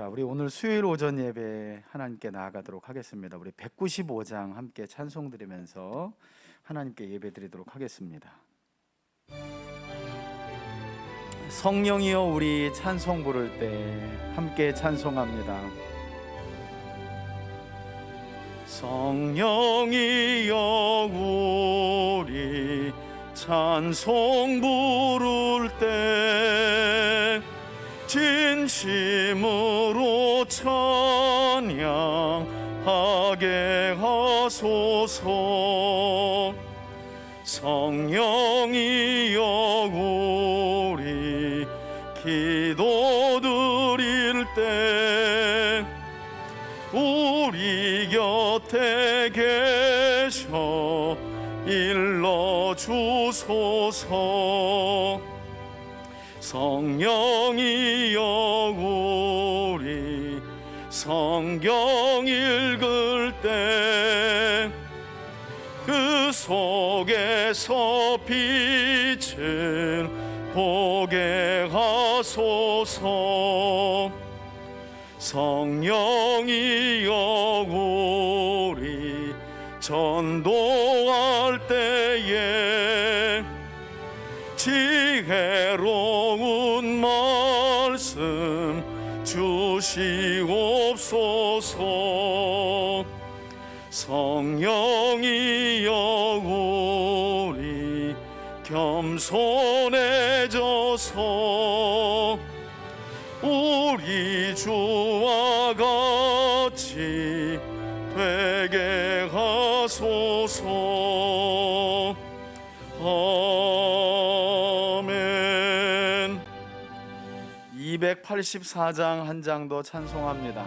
우리 오늘 수요일 오전 예배 하나님께 나아가도록 하겠습니다. 우리 195장 함께 찬송 드리면서 하나님께 예배 드리도록 하겠습니다. 성령이여 우리 찬송 부를 때 함께 찬송합니다. 성령이여 우리 찬송 부를 때 진심으로 찬양하게 하소서. 성령이여 우리 기도 드릴 때 우리 곁에 계셔 일러주소서. 성령이여 우리 성경 읽을 때 그 속에서 빛을 보게 하소서. 성령이여 우리 전도할 때에 지혜로운 말씀 주시옵소서. 성령이여 우리 겸손해져서 우리 주와 같이 되게 하소서. 아멘. 284장 한 장 더 찬송합니다.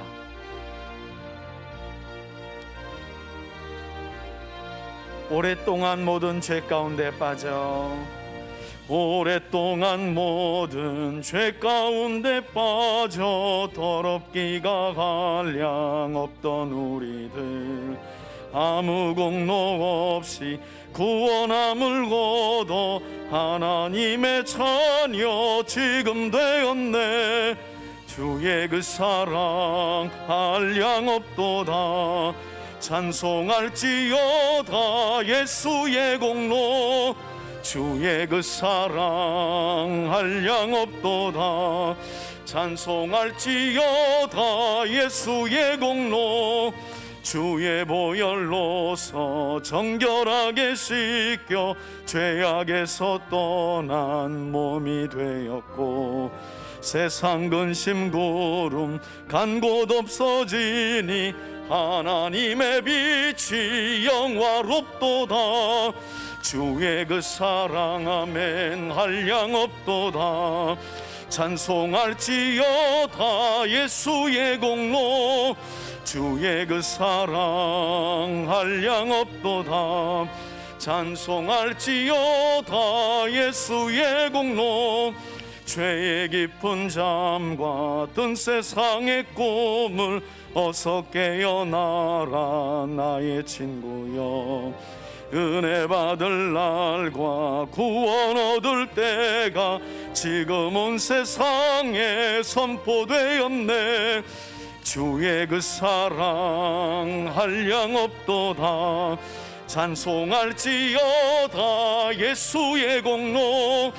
오랫동안 모든 죄 가운데 빠져 오랫동안 모든 죄 가운데 빠져 더럽기가 한량 없던 우리들 아무 공로 없이 구원함을 거둬 하나님의 자녀 지금 되었네. 주의 그 사랑 한량 없도다. 찬송할지어다 예수의 공로. 주의 그 사랑 한량 없도다. 찬송할지어다 예수의 공로. 주의 보혈로서 정결하게 씻겨 죄악에서 떠난 몸이 되었고 세상 근심 구름 간 곳 없어지니 하나님의 빛이 영화롭도다. 주의 그 사랑 아멘 한량 없도다. 찬송할지어다 예수의 공로. 주의 그 사랑 한량 없도다. 찬송할지어다 예수의 공로. 죄의 깊은 잠과 뜬 세상의 꿈을 어서 깨어나라 나의 친구여. 은혜 받을 날과 구원 얻을 때가 지금 온 세상에 선포되었네. 주의 그 사랑 한량 없도다. 찬송할지어다 예수의 공로.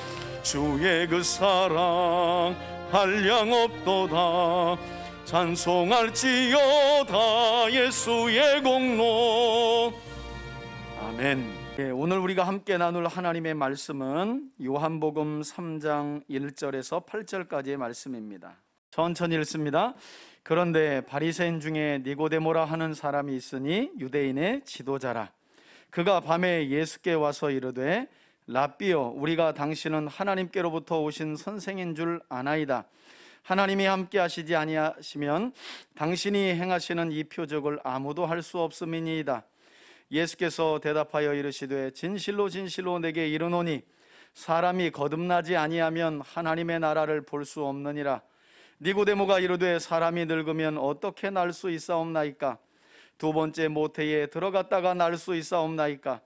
주의 그 사랑 한량 없도다. 찬송할지어다 예수의 공로. 아멘. 오늘 우리가 함께 나눌 하나님의 말씀은 요한복음 3장 1절에서 8절까지의 말씀입니다. 천천히 읽습니다. 그런데 바리새인 중에 니고데모라 하는 사람이 있으니 유대인의 지도자라. 그가 밤에 예수께 와서 이르되 랍비여 우리가 당신은 하나님께로부터 오신 선생인 줄 아나이다. 하나님이 함께 하시지 아니하시면 당신이 행하시는 이 표적을 아무도 할 수 없음이니이다. 예수께서 대답하여 이르시되 진실로 진실로 내게 이르노니 사람이 거듭나지 아니하면 하나님의 나라를 볼 수 없느니라. 니고데모가 이르되 사람이 늙으면 어떻게 날 수 있사옵나이까? 두 번째 모태에 들어갔다가 날 수 있사옵나이까?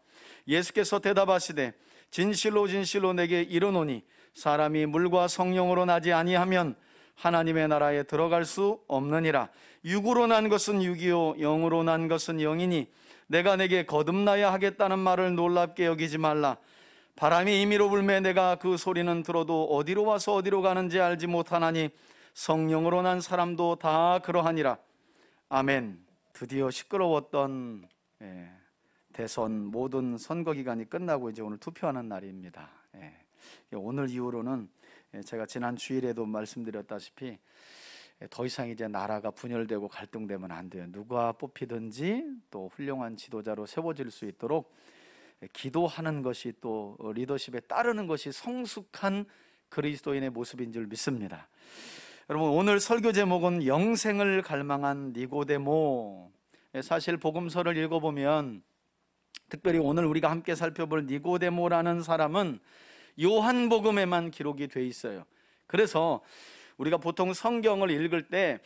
예수께서 대답하시되 진실로 진실로 내게 이르노니 사람이 물과 성령으로 나지 아니하면 하나님의 나라에 들어갈 수 없느니라. 육으로 난 것은 육이요 영으로 난 것은 영이니 내가 내게 거듭나야 하겠다는 말을 놀랍게 여기지 말라. 바람이 임의로 불매 내가 그 소리는 들어도 어디로 와서 어디로 가는지 알지 못하나니 성령으로 난 사람도 다 그러하니라. 아멘. 드디어 시끄러웠던 대선 모든 선거 기간이 끝나고 이제 오늘 투표하는 날입니다. 오늘 이후로는 제가 지난 주일에도 말씀드렸다시피 더 이상 이제 나라가 분열되고 갈등되면 안 돼요. 누가 뽑히든지 또 훌륭한 지도자로 세워질 수 있도록 기도하는 것이 또 리더십에 따르는 것이 성숙한 그리스도인의 모습인 줄 믿습니다. 여러분, 오늘 설교 제목은 영생을 갈망한 니고데모. 사실 복음서를 읽어보면 특별히 오늘 우리가 함께 살펴볼 니고데모라는 사람은 요한복음에만 기록이 돼 있어요. 그래서 우리가 보통 성경을 읽을 때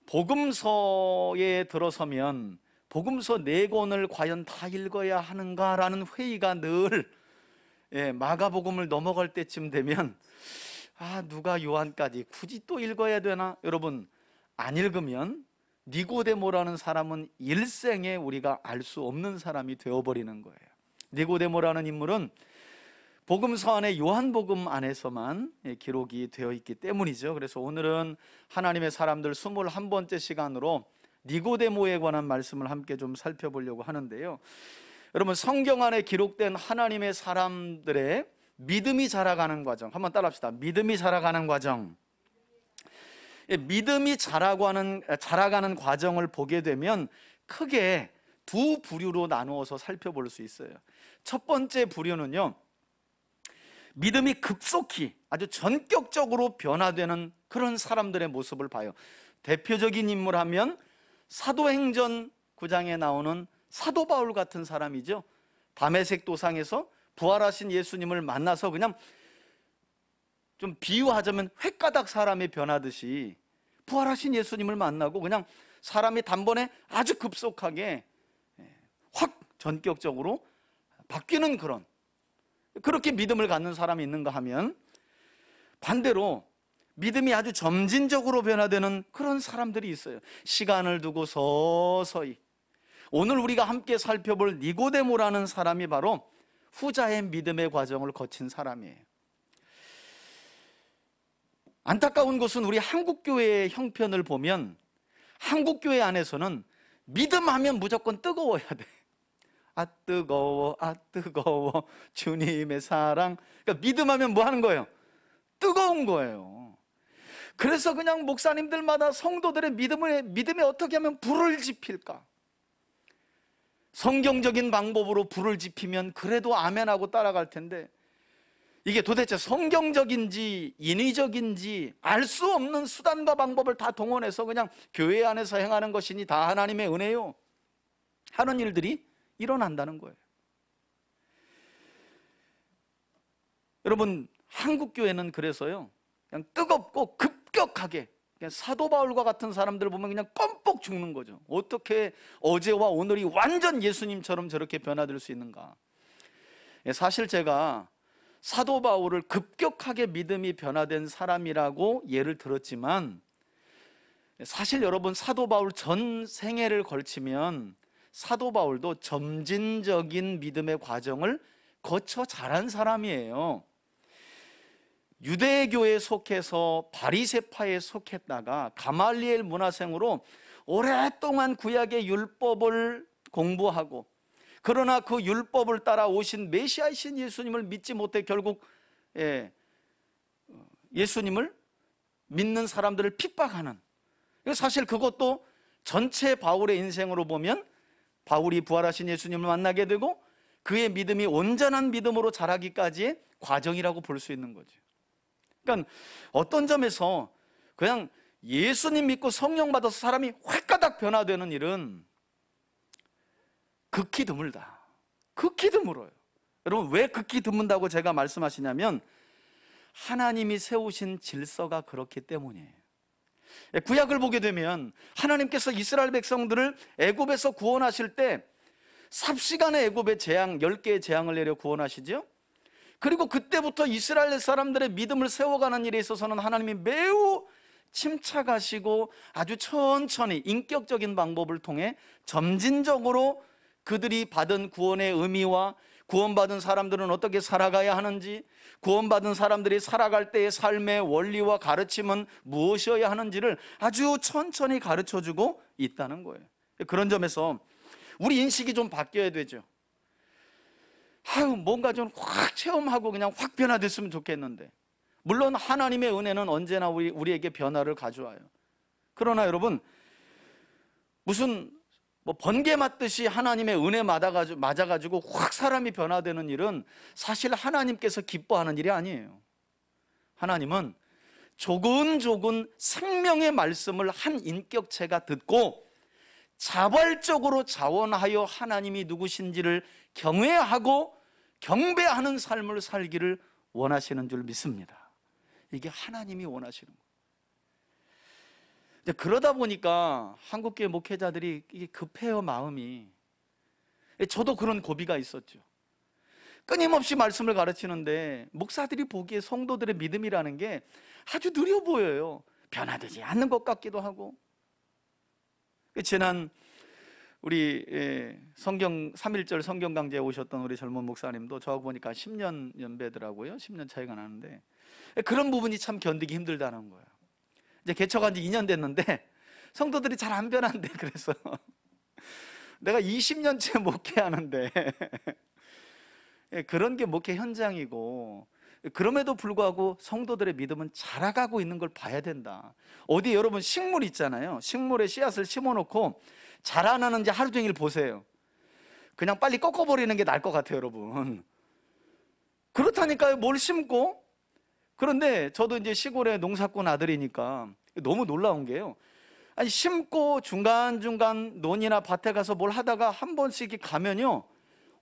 복음서에 들어서면 복음서 4권을 과연 다 읽어야 하는가라는 회의가 늘 마가복음을 넘어갈 때쯤 되면 누가 요한까지 굳이 또 읽어야 되나? 여러분, 안 읽으면 니고데모라는 사람은 일생에 우리가 알 수 없는 사람이 되어버리는 거예요. 니고데모라는 인물은 복음서 안에 요한복음 안에서만 기록이 되어 있기 때문이죠. 그래서 오늘은 하나님의 사람들 21번째 시간으로 니고데모에 관한 말씀을 함께 좀 살펴보려고 하는데요. 여러분, 성경 안에 기록된 하나님의 사람들의 믿음이 자라가는 과정, 한번 따라합시다. 믿음이 자라가는 과정. 믿음이 자라가는 과정을 보게 되면 크게 두 부류로 나누어서 살펴볼 수 있어요. 첫 번째 부류는요, 믿음이 급속히 아주 전격적으로 변화되는 그런 사람들의 모습을 봐요. 대표적인 인물 하면 사도행전 9장에 나오는 사도 바울 같은 사람이죠. 다메섹 도상에서 부활하신 예수님을 만나서 그냥 좀 비유하자면 횟가닥 사람이 변하듯이 부활하신 예수님을 만나고 그냥 사람이 단번에 아주 급속하게 확 전격적으로 바뀌는 그렇게 믿음을 갖는 사람이 있는가 하면, 반대로 믿음이 아주 점진적으로 변화되는 그런 사람들이 있어요. 시간을 두고 서서히. 오늘 우리가 함께 살펴볼 니고데모라는 사람이 바로 후자의 믿음의 과정을 거친 사람이에요. 안타까운 것은 우리 한국교회의 형편을 보면 한국교회 안에서는 믿음하면 무조건 뜨거워야 돼. 뜨거워, 뜨거워 주님의 사랑. 그러니까 믿음하면 뭐 하는 거예요? 뜨거운 거예요. 그래서 그냥 목사님들마다 성도들의 믿음에 어떻게 하면 불을 지필까? 성경적인 방법으로 불을 지피면 그래도 아멘하고 따라갈 텐데, 이게 도대체 성경적인지 인위적인지 알 수 없는 수단과 방법을 다 동원해서 그냥 교회 안에서 행하는 것이니 다 하나님의 은혜요 하는 일들이 일어난다는 거예요. 여러분, 한국교회는 그래서요, 그냥 뜨겁고 급격하게 그냥 사도 바울과 같은 사람들 보면 그냥 껌뻑 죽는 거죠. 어떻게 어제와 오늘이 완전 예수님처럼 저렇게 변화될 수 있는가? 사실 제가 사도 바울을 급격하게 믿음이 변화된 사람이라고 예를 들었지만, 사실 여러분, 사도 바울 전 생애를 걸치면 사도 바울도 점진적인 믿음의 과정을 거쳐 자란 사람이에요. 유대교에 속해서 바리새파에 속했다가 가말리엘 문화생으로 오랫동안 구약의 율법을 공부하고, 그러나 그 율법을 따라 오신 메시아이신 예수님을 믿지 못해 결국 예수님을 믿는 사람들을 핍박하는, 사실 그것도 전체 바울의 인생으로 보면 바울이 부활하신 예수님을 만나게 되고 그의 믿음이 온전한 믿음으로 자라기까지의 과정이라고 볼 수 있는 거죠. 그러니까 어떤 점에서 그냥 예수님 믿고 성령 받아서 사람이 획가닥 변화되는 일은 극히 드물다. 극히 드물어요. 여러분, 왜 극히 드문다고 제가 말씀하시냐면 하나님이 세우신 질서가 그렇기 때문이에요. 구약을 보게 되면 하나님께서 이스라엘 백성들을 애굽에서 구원하실 때 삽시간에 애굽의 재앙 10개의 재앙을 내려 구원하시죠. 그리고 그때부터 이스라엘 사람들의 믿음을 세워가는 일에 있어서는 하나님이 매우 침착하시고 아주 천천히 인격적인 방법을 통해 점진적으로 그들이 받은 구원의 의미와 구원받은 사람들은 어떻게 살아가야 하는지, 구원받은 사람들이 살아갈 때의 삶의 원리와 가르침은 무엇이어야 하는지를 아주 천천히 가르쳐주고 있다는 거예요. 그런 점에서 우리 인식이 좀 바뀌어야 되죠. 뭔가 좀 확 체험하고 그냥 확 변화됐으면 좋겠는데, 물론 하나님의 은혜는 언제나 우리에게 변화를 가져와요. 그러나 여러분, 무슨 번개 맞듯이 하나님의 은혜 맞아가지고 확 사람이 변화되는 일은 사실 하나님께서 기뻐하는 일이 아니에요. 하나님은 조근조근 생명의 말씀을 한 인격체가 듣고 자발적으로 자원하여 하나님이 누구신지를 경외하고 경배하는 삶을 살기를 원하시는 줄 믿습니다. 이게 하나님이 원하시는 거예요. 그러다 보니까 한국교회 목회자들이 이게 급해요, 마음이. 저도 그런 고비가 있었죠. 끊임없이 말씀을 가르치는데 목사들이 보기에 성도들의 믿음이라는 게 아주 느려 보여요. 변화되지 않는 것 같기도 하고. 지난 우리 3.1절 성경 강좌에 오셨던 우리 젊은 목사님도 저하고 보니까 10년 연배더라고요. 10년 차이가 나는데 그런 부분이 참 견디기 힘들다는 거예요. 이제 개척한 지 2년 됐는데 성도들이 잘 안 변한대. 그래서 내가 20년째 목회하는데 그런 게 목회 현장이고, 그럼에도 불구하고 성도들의 믿음은 자라가고 있는 걸 봐야 된다. 어디 여러분 식물 있잖아요. 식물에 씨앗을 심어놓고 자라나는지 하루 종일 보세요. 그냥 빨리 꺾어버리는 게 나을 것 같아요, 여러분. 그렇다니까요. 뭘 심고. 그런데 저도 이제 시골의 농사꾼 아들이니까 너무 놀라운 게요, 아니 심고 중간중간 논이나 밭에 가서 뭘 하다가 한 번씩 이렇게 가면요,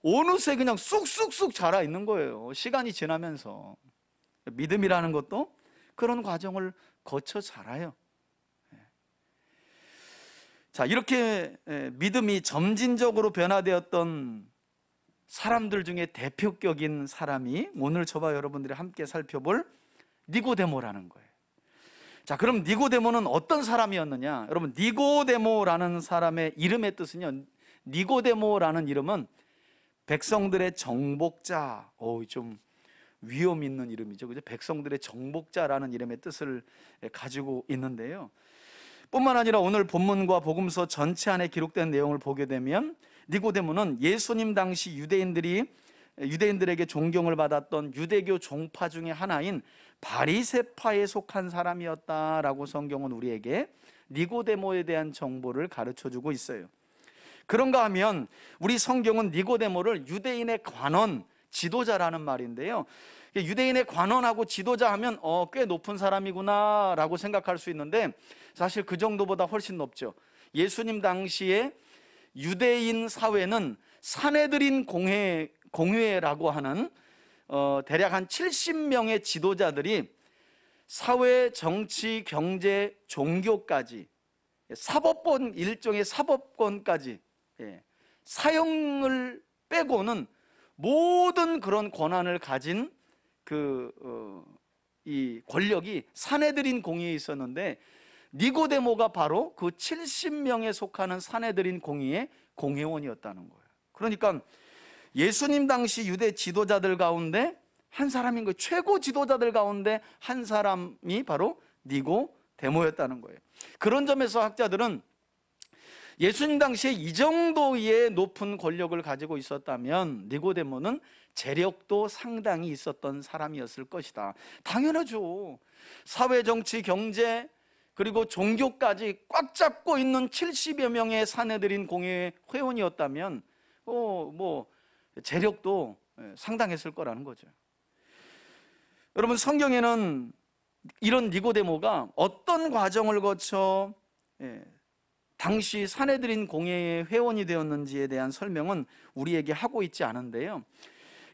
어느새 그냥 쑥쑥쑥 자라 있는 거예요. 시간이 지나면서. 믿음이라는 것도 그런 과정을 거쳐 자라요. 자, 이렇게 믿음이 점진적으로 변화되었던 사람들 중에 대표격인 사람이 오늘 저와 여러분들이 함께 살펴볼 니고데모라는 거예요. 자, 그럼 니고데모는 어떤 사람이었느냐? 여러분, 니고데모라는 사람의 이름의 뜻은요, 니고데모라는 이름은 백성들의 정복자. 좀 위험 있는 이름이죠, 그죠? 백성들의 정복자라는 이름의 뜻을 가지고 있는데요, 뿐만 아니라 오늘 본문과 복음서 전체 안에 기록된 내용을 보게 되면 니고데모는 예수님 당시 유대인들에게 존경을 받았던 유대교 종파 중에 하나인 바리새파에 속한 사람이었다라고 성경은 우리에게 니고데모에 대한 정보를 가르쳐주고 있어요. 그런가 하면 우리 성경은 니고데모를 유대인의 관원, 지도자라는 말인데요, 유대인의 관원하고 지도자 하면 꽤 높은 사람이구나 라고 생각할 수 있는데 사실 그 정도보다 훨씬 높죠. 예수님 당시에 유대인 사회는 사내들인 공회라고 하는 대략 한 70명의 지도자들이 사회, 정치, 경제, 종교까지 사법권, 일종의 사법권까지, 사형을 빼고는 모든 그런 권한을 가진 이 권력이 사내들인 공의에 있었는데 니고데모가 바로 그 70명에 속하는 사내들인 공의의 공회원이었다는 거예요. 그러니까 예수님 당시 유대 지도자들 가운데 한 사람인 거예요. 최고 지도자들 가운데 한 사람이 바로 니고데모였다는 거예요. 그런 점에서 학자들은 예수님 당시에 이 정도의 높은 권력을 가지고 있었다면 니고데모는 재력도 상당히 있었던 사람이었을 것이다. 당연하죠. 사회, 정치, 경제 그리고 종교까지 꽉 잡고 있는 70여 명의 사내들인 공회 회원이었다면 재력도 상당했을 거라는 거죠. 여러분, 성경에는 이런 니고데모가 어떤 과정을 거쳐 당시 사내들인 공회의 회원이 되었는지에 대한 설명은 우리에게 하고 있지 않은데요,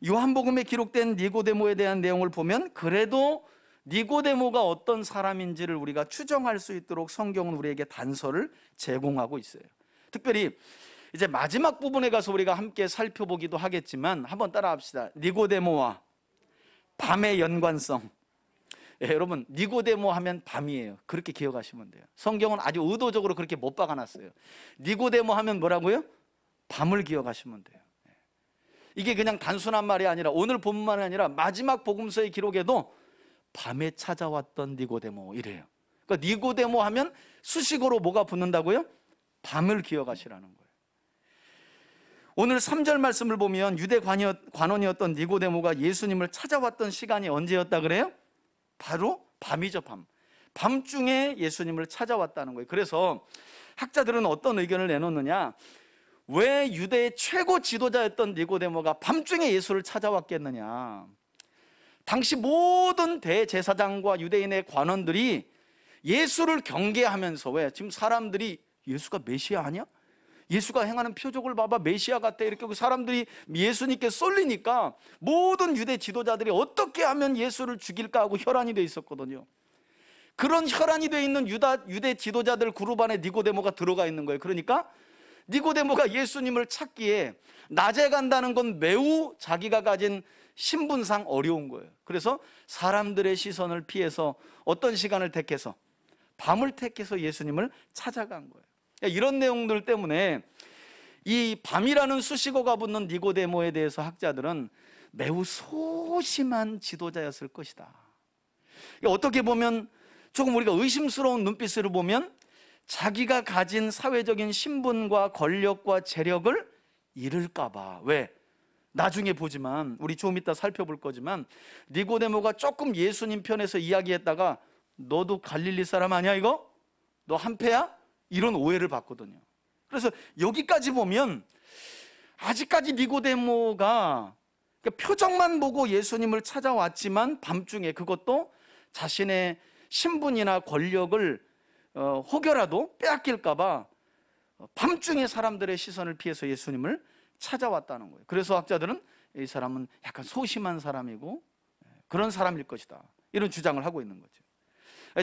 요한복음에 기록된 니고데모에 대한 내용을 보면 그래도 니고데모가 어떤 사람인지를 우리가 추정할 수 있도록 성경은 우리에게 단서를 제공하고 있어요. 특별히 이제 마지막 부분에 가서 우리가 함께 살펴보기도 하겠지만 한번 따라합시다. 니고데모와 밤의 연관성. 여러분, 니고데모 하면 밤이에요. 그렇게 기억하시면 돼요. 성경은 아주 의도적으로 그렇게 못 박아놨어요. 니고데모 하면 뭐라고요? 밤을 기억하시면 돼요. 이게 그냥 단순한 말이 아니라 오늘 본문만이 아니라 마지막 복음서의 기록에도 밤에 찾아왔던 니고데모 이래요. 그러니까 니고데모 하면 수식어로 뭐가 붙는다고요? 밤을 기억하시라는 거예요. 오늘 3절 말씀을 보면 유대 관원이었던 니고데모가 예수님을 찾아왔던 시간이 언제였다 그래요? 바로 밤이죠. 밤중에 예수님을 찾아왔다는 거예요. 그래서 학자들은 어떤 의견을 내놓느냐, 왜 유대의 최고 지도자였던 니고데모가 밤중에 예수를 찾아왔겠느냐. 당시 모든 대제사장과 유대인의 관원들이 예수를 경계하면서, 왜? 지금 사람들이 예수가 메시아 아니야? 예수가 행하는 표적을 봐봐, 메시아 같아, 이렇게 사람들이 예수님께 쏠리니까 모든 유대 지도자들이 어떻게 하면 예수를 죽일까 하고 혈안이 돼 있었거든요. 그런 혈안이 돼 있는 유대 지도자들 그룹 안에 니고데모가 들어가 있는 거예요. 그러니까 니고데모가 예수님을 찾기에 낮에 간다는 건 매우 자기가 가진 신분상 어려운 거예요. 그래서 사람들의 시선을 피해서 어떤 시간을 택해서, 밤을 택해서 예수님을 찾아간 거예요. 이런 내용들 때문에 이 밤이라는 수식어가 붙는 니고데모에 대해서 학자들은 매우 소심한 지도자였을 것이다. 어떻게 보면 조금 우리가 의심스러운 눈빛으로 보면 자기가 가진 사회적인 신분과 권력과 재력을 잃을까 봐. 왜? 나중에 보지만, 우리 좀 이따 살펴볼 거지만, 니고데모가 조금 예수님 편에서 이야기했다가 너도 갈릴리 사람 아니야 이거? 너 한패야? 이런 오해를 받거든요. 그래서 여기까지 보면 아직까지 니고데모가 표정만 보고 예수님을 찾아왔지만 밤중에, 그것도 자신의 신분이나 권력을 혹여라도 빼앗길까 봐 밤중에 사람들의 시선을 피해서 예수님을 찾아왔다는 거예요. 그래서 학자들은 이 사람은 약간 소심한 사람이고 그런 사람일 것이다, 이런 주장을 하고 있는 거죠.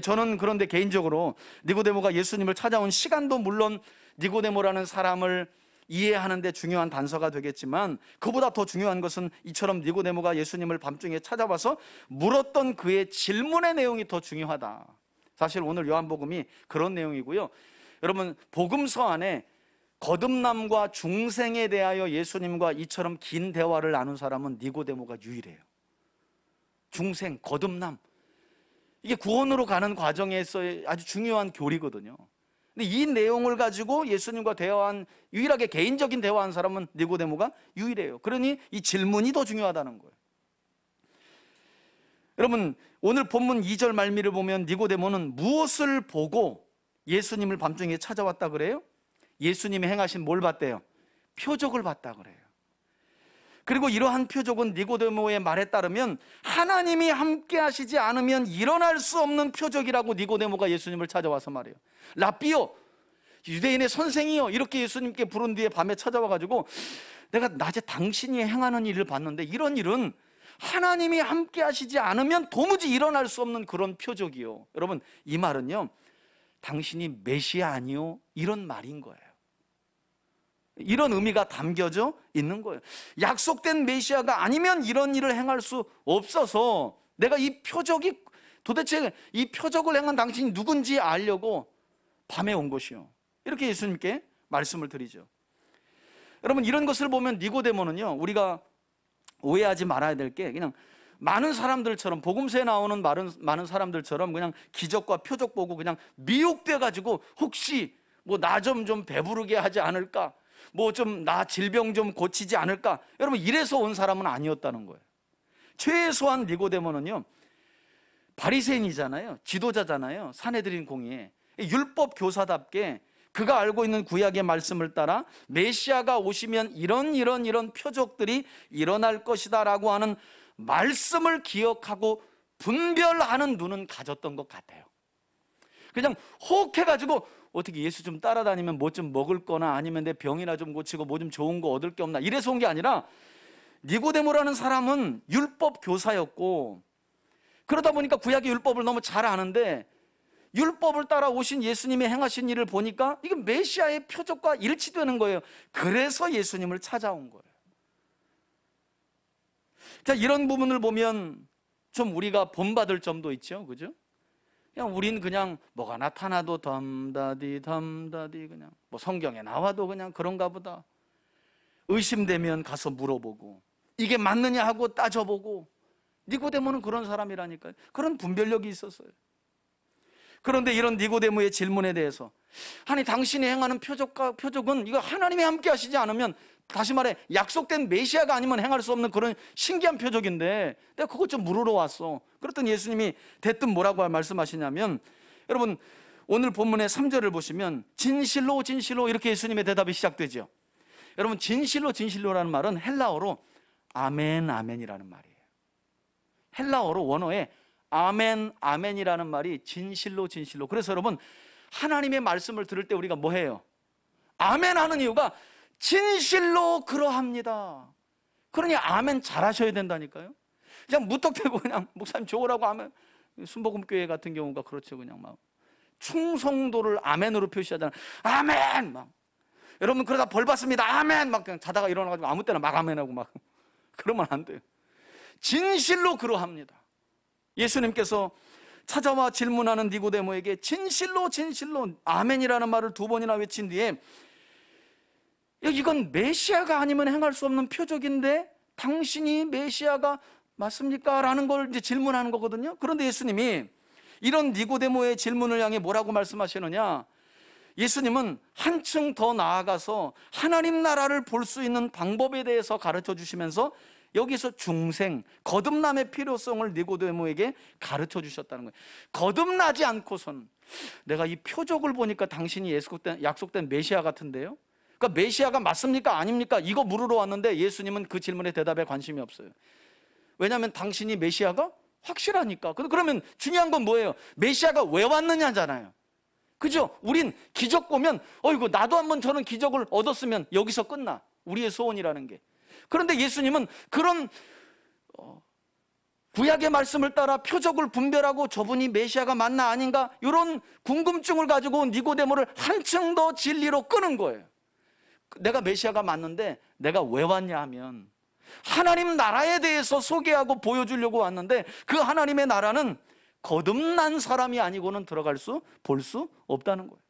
저는 그런데 개인적으로 니고데모가 예수님을 찾아온 시간도 물론 니고데모라는 사람을 이해하는 데 중요한 단서가 되겠지만, 그보다 더 중요한 것은 이처럼 니고데모가 예수님을 밤중에 찾아와서 물었던 그의 질문의 내용이 더 중요하다. 사실 오늘 요한복음이 그런 내용이고요. 여러분, 복음서 안에 거듭남과 중생에 대하여 예수님과 이처럼 긴 대화를 나눈 사람은 니고데모가 유일해요. 중생, 거듭남, 이게 구원으로 가는 과정에서의 아주 중요한 교리거든요. 근데 이 내용을 가지고 예수님과 대화한, 유일하게 개인적인 대화한 사람은 니고데모가 유일해요. 그러니 이 질문이 더 중요하다는 거예요. 여러분, 오늘 본문 2절 말미를 보면 니고데모는 무엇을 보고 예수님을 밤중에 찾아왔다 그래요? 예수님이 행하신 뭘 봤대요? 표적을 봤다 그래요. 그리고 이러한 표적은 니고데모의 말에 따르면 하나님이 함께 하시지 않으면 일어날 수 없는 표적이라고 니고데모가 예수님을 찾아와서 말해요. 라삐요, 유대인의 선생이요, 이렇게 예수님께 부른 뒤에 밤에 찾아와가지고, 내가 낮에 당신이 행하는 일을 봤는데 이런 일은 하나님이 함께 하시지 않으면 도무지 일어날 수 없는 그런 표적이요. 여러분, 이 말은요, 당신이 메시아 아니요, 이런 말인 거예요. 이런 의미가 담겨져 있는 거예요. 약속된 메시아가 아니면 이런 일을 행할 수 없어서 내가 이 표적이, 도대체 이 표적을 행한 당신이 누군지 알려고 밤에 온 것이요, 이렇게 예수님께 말씀을 드리죠. 여러분, 이런 것을 보면 니고데모는요, 우리가 오해하지 말아야 될 게, 그냥 많은 사람들처럼, 복음서에 나오는 많은 사람들처럼 그냥 기적과 표적 보고 그냥 미혹돼 가지고 혹시 뭐 나 좀 배부르게 하지 않을까, 뭐 좀 나 질병 좀 고치지 않을까, 여러분 이래서 온 사람은 아니었다는 거예요. 최소한 니고데모는요, 바리새인이잖아요, 지도자잖아요, 산헤드린 공의회 율법 교사답게 그가 알고 있는 구약의 말씀을 따라 메시아가 오시면 이런 표적들이 일어날 것이다 라고 하는 말씀을 기억하고 분별하는 눈은 가졌던 것 같아요. 그냥 혹해가지고 어떻게 예수 좀 따라다니면 뭐 좀 먹을 거나, 아니면 내 병이나 좀 고치고 뭐 좀 좋은 거 얻을 게 없나, 이래서 온 게 아니라, 니고데모라는 사람은 율법 교사였고, 그러다 보니까 구약의 율법을 너무 잘 아는데 율법을 따라 오신 예수님이 행하신 일을 보니까 이게 메시아의 표적과 일치되는 거예요. 그래서 예수님을 찾아온 거예요. 자, 이런 부분을 보면 좀 우리가 본받을 점도 있죠, 그죠? 그냥 우린 그냥 뭐가 나타나도 덤다디 그냥 뭐 성경에 나와도 그냥 그런가 보다. 의심되면 가서 물어보고 이게 맞느냐 하고 따져보고. 니고데모는 그런 사람이라니까요. 그런 분별력이 있었어요. 그런데 이런 니고데모의 질문에 대해서, 아니 당신이 행하는 표적은 이거 하나님이 함께 하시지 않으면, 다시 말해 약속된 메시아가 아니면 행할 수 없는 그런 신기한 표적인데 내가 그것 좀 물으러 왔어. 그랬더니 예수님이 대뜸 뭐라고 말씀하시냐면, 여러분 오늘 본문의 3절을 보시면 진실로 진실로 이렇게 예수님의 대답이 시작되죠. 여러분 진실로라는 말은 헬라어로 아멘 아멘이라는 말이에요. 헬라어로 원어에 아멘이라는 말이 진실로. 그래서 여러분 하나님의 말씀을 들을 때 우리가 뭐 해요? 아멘 하는 이유가 진실로 그러합니다. 그러니 아멘 잘하셔야 된다니까요. 그냥 무턱대고 그냥 목사님 좋으라고 하면, 순복음교회 같은 경우가 그렇죠. 그냥 막 충성도를 아멘으로 표시하잖아요. 아멘 막, 여러분 그러다 벌 받습니다. 아멘 막 그냥 자다가 일어나가지고 아무 때나 막 아멘하고 막 그러면 안 돼요. 진실로 그러합니다. 예수님께서 찾아와 질문하는 니고데모에게 진실로 아멘이라는 말을 2번이나 외친 뒤에, 이건 메시아가 아니면 행할 수 없는 표적인데 당신이 메시아가 맞습니까? 라는 걸 이제 질문하는 거거든요. 그런데 예수님이 이런 니고데모의 질문을 향해 뭐라고 말씀하시느냐? 예수님은 한층 더 나아가서 하나님 나라를 볼 수 있는 방법에 대해서 가르쳐 주시면서 여기서 중생, 거듭남의 필요성을 니고데모에게 가르쳐 주셨다는 거예요. 거듭나지 않고선, 내가 이 표적을 보니까 당신이 약속된 메시아 같은데요? 그러니까 메시아가 맞습니까? 아닙니까? 이거 물으러 왔는데 예수님은 그 질문에 대답에 관심이 없어요. 왜냐하면 당신이 메시아가 확실하니까. 그러면 중요한 건 뭐예요? 메시아가 왜 왔느냐잖아요. 그죠? 우린 기적 보면 어이구 나도 한번 저런 기적을 얻었으면 여기서 끝나. 우리의 소원이라는 게. 그런데 예수님은 그런 구약의 말씀을 따라 표적을 분별하고 저분이 메시아가 맞나 아닌가 이런 궁금증을 가지고 온 니고데모를 한층 더 진리로 끄는 거예요. 내가 메시아가 맞는데 내가 왜 왔냐 하면 하나님 나라에 대해서 소개하고 보여주려고 왔는데, 그 하나님의 나라는 거듭난 사람이 아니고는 볼 수 없다는 거예요.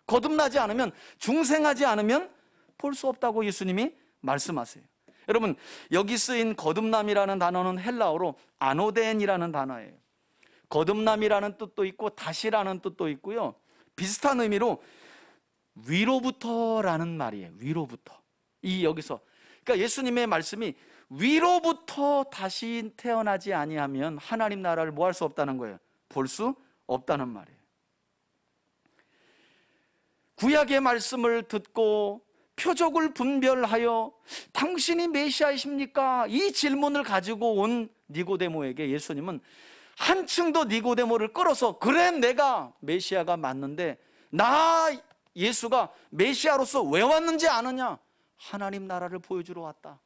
거듭나지 않으면, 중생하지 않으면 볼 수 없다고 예수님이 말씀하세요. 여러분 여기 쓰인 거듭남이라는 단어는 헬라어로 아노덴이라는 단어예요. 거듭남이라는 뜻도 있고 다시라는 뜻도 있고요, 비슷한 의미로 위로부터라는 말이에요. 위로부터. 여기서 그러니까 예수님의 말씀이 위로부터 다시 태어나지 아니하면 하나님 나라를 뭐 할 수 없다는 거예요? 볼 수 없다는 말이에요. 구약의 말씀을 듣고 표적을 분별하여 당신이 메시아이십니까? 이 질문을 가지고 온 니고데모에게 예수님은 한층 더 니고데모를 끌어서, 그래 내가 메시아가 맞는데 나 예수가 메시아로서 왜 왔는지 아느냐? 하나님 나라를 보여주러 왔다.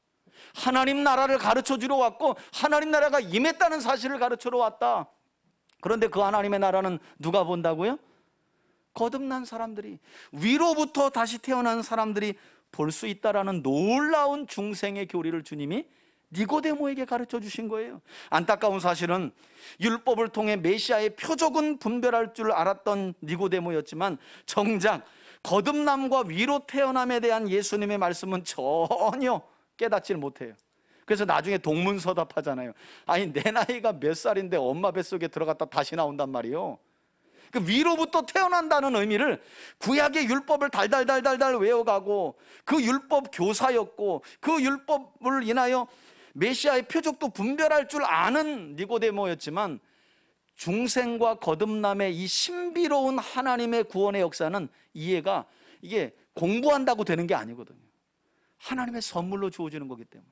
하나님 나라를 가르쳐주러 왔고 하나님 나라가 임했다는 사실을 가르쳐러 왔다. 그런데 그 하나님의 나라는 누가 본다고요? 거듭난 사람들이, 위로부터 다시 태어난 사람들이 볼 수 있다라는 놀라운 중생의 교리를 주님이 니고데모에게 가르쳐 주신 거예요. 안타까운 사실은 율법을 통해 메시아의 표적은 분별할 줄 알았던 니고데모였지만 정작 거듭남과 위로 태어남에 대한 예수님의 말씀은 전혀 깨닫지를 못해요. 그래서 나중에 동문서답하잖아요. 아니 내 나이가 몇 살인데 엄마 뱃속에 들어갔다 다시 나온단 말이에요. 그 위로부터 태어난다는 의미를, 구약의 율법을 달달달달달 외워가고 그 율법 교사였고 그 율법을 인하여 메시아의 표적도 분별할 줄 아는 니고데모였지만, 중생과 거듭남의 이 신비로운 하나님의 구원의 역사는 이해가, 이게 공부한다고 되는 게 아니거든요. 하나님의 선물로 주어지는 거기 때문에.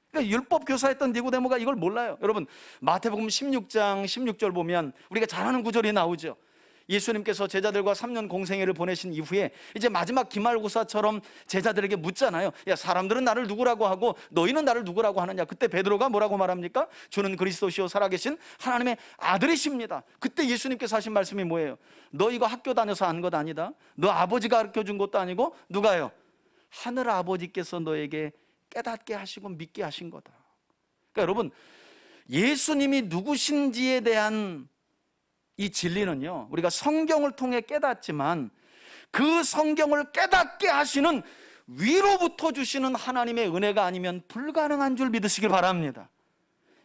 그러니까 율법 교사했던 니고데모가 이걸 몰라요. 여러분 마태복음 16장 16절 보면 우리가 잘 아는 구절이 나오죠. 예수님께서 제자들과 3년 공생애를 보내신 이후에 이제 마지막 기말고사처럼 제자들에게 묻잖아요. 야, 사람들은 나를 누구라고 하고 너희는 나를 누구라고 하느냐? 그때 베드로가 뭐라고 말합니까? 주는 그리스도시요 살아계신 하나님의 아들이십니다. 그때 예수님께서 하신 말씀이 뭐예요? 너 이거 학교 다녀서 안 것 아니다. 너 아버지가 가르쳐준 것도 아니고 누가요? 하늘 아버지께서 너에게 깨닫게 하시고 믿게 하신 거다. 그러니까 여러분 예수님이 누구신지에 대한 이 진리는요, 우리가 성경을 통해 깨닫지만 그 성경을 깨닫게 하시는 위로부터 주시는 하나님의 은혜가 아니면 불가능한 줄 믿으시길 바랍니다.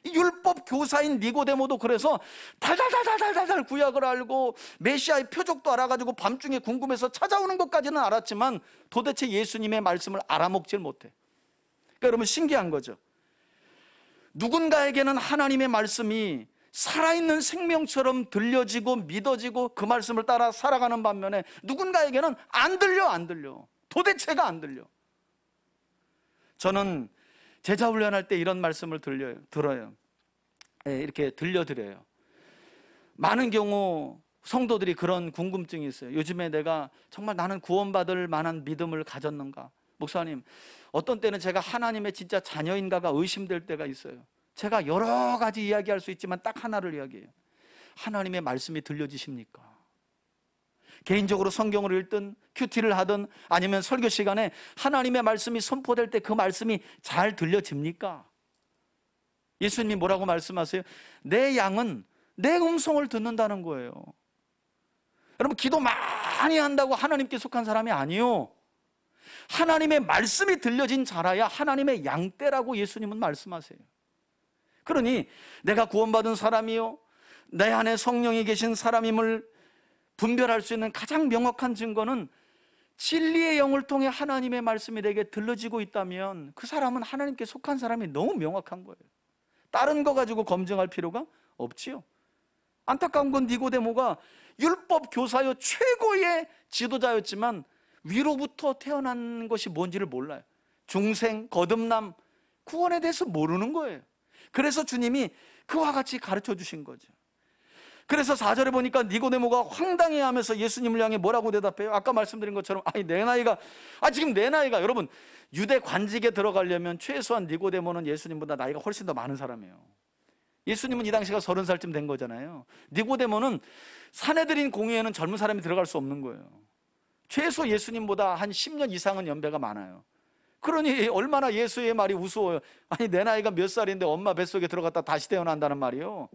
이 율법 교사인 니고데모도 그래서 달달달달달달 구약을 알고 메시아의 표적도 알아가지고 밤중에 궁금해서 찾아오는 것까지는 알았지만 도대체 예수님의 말씀을 알아먹질 못해. 그러니까 여러분, 신기한 거죠. 누군가에게는 하나님의 말씀이 살아있는 생명처럼 들려지고 믿어지고 그 말씀을 따라 살아가는 반면에 누군가에게는 안 들려. 도대체가 안 들려. 저는 제자 훈련할 때 이런 말씀을 들어요. 이렇게 들려드려요. 많은 경우 성도들이 그런 궁금증이 있어요. 요즘에 내가 정말 나는 구원받을 만한 믿음을 가졌는가? 목사님, 어떤 때는 제가 하나님의 진짜 자녀인가가 의심될 때가 있어요. 제가 여러 가지 이야기할 수 있지만 딱 하나를 이야기해요. 하나님의 말씀이 들려지십니까? 개인적으로 성경을 읽든 큐티를 하든 아니면 설교 시간에 하나님의 말씀이 선포될 때 그 말씀이 잘 들려집니까? 예수님이 뭐라고 말씀하세요? 내 양은 내 음성을 듣는다는 거예요. 여러분, 기도 많이 한다고 하나님께 속한 사람이 아니요, 하나님의 말씀이 들려진 자라야 하나님의 양떼라고 예수님은 말씀하세요. 그러니 내가 구원받은 사람이요, 내 안에 성령이 계신 사람임을 분별할 수 있는 가장 명확한 증거는 진리의 영을 통해 하나님의 말씀이 내게 들려지고 있다면 그 사람은 하나님께 속한 사람이 너무 명확한 거예요. 다른 거 가지고 검증할 필요가 없지요. 안타까운 건 니고데모가 율법 교사요 최고의 지도자였지만 위로부터 태어난 것이 뭔지를 몰라요. 중생, 거듭남, 구원에 대해서 모르는 거예요. 그래서 주님이 그와 같이 가르쳐 주신 거죠. 그래서 4절에 보니까 니고데모가 황당해하면서 예수님을 향해 뭐라고 대답해요? 아까 말씀드린 것처럼 지금 내 나이가 여러분, 유대 관직에 들어가려면 최소한 니고데모는 예수님보다 나이가 훨씬 더 많은 사람이에요. 예수님은 이 당시가 30살쯤 된 거잖아요. 니고데모는 사내들인 공회에는 젊은 사람이 들어갈 수 없는 거예요. 최소 예수님보다 한 10년 이상은 연배가 많아요. 그러니 얼마나 예수의 말이 우스워요. 내 나이가 몇 살인데 엄마 뱃속에 들어갔다 다시 태어난다는 말이요.